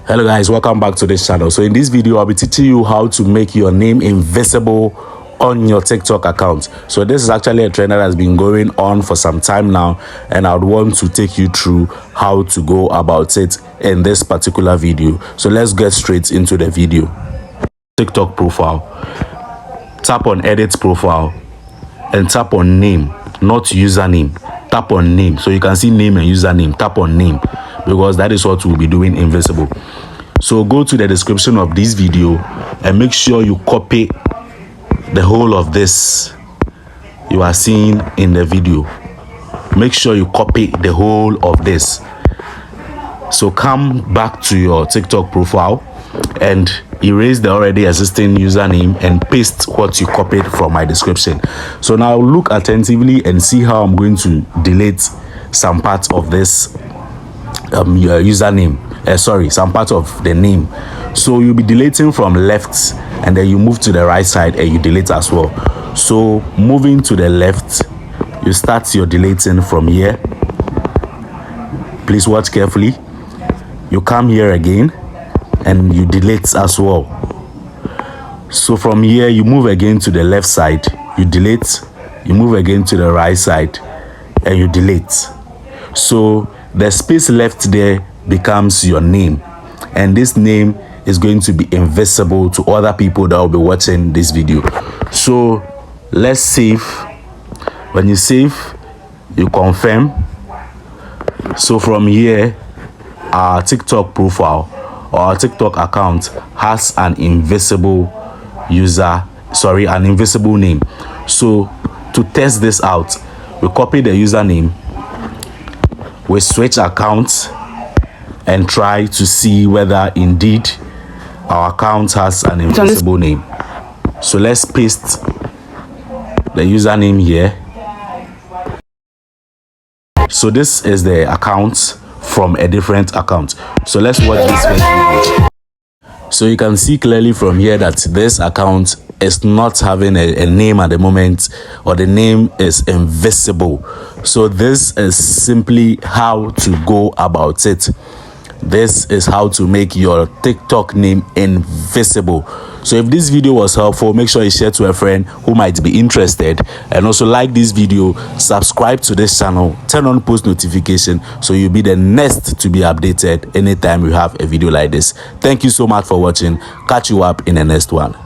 Hello guys, welcome back to this channel. So in this video I'll be teaching you how to make your name invisible on your TikTok account. So this is actually a trend that has been going on for some time now, and I would want to take you through how to go about it in this particular video. So let's get straight into the video. TikTok profile, tap on edit profile and tap on name, not username. Tap on name, so you can see name and username. Tap on name because that is what we'll be doing invisible. So go to the description of this video and make sure you copy the whole of this you are seeing in the video. Make sure you copy the whole of this. So come back to your TikTok profile and erase the already existing username and paste what you copied from my description. So now look attentively and see how I'm going to delete some parts of this your username, some part of the name. So you'll be deleting from left and then you move to the right side and you delete as well. So moving to the left, you start your deleting from here. Please watch carefully. You come here again and you delete as well. So from here you move again to the left side, you delete, you move again to the right side and you delete. So the space left there becomes your name, and this name is going to be invisible to other people that will be watching this video. So let's save. When you save, you confirm. So from here, our TikTok profile or our TikTok account has an invisible an invisible name. So to test this out, we copy the username, we switch accounts and try to see whether indeed our account has an invisible name. So let's paste the username here. So this is the account from a different account. So let's watch this video. So you can see clearly from here that this account is not having a name at the moment, or the name is invisible. So this is simply how to go about it. This is how to make your TikTok name invisible. So if this video was helpful, make sure you share to a friend who might be interested, and also like this video, subscribe to this channel, turn on post notification so you'll be the next to be updated anytime we have a video like this. Thank you so much for watching. Catch you up in the next one.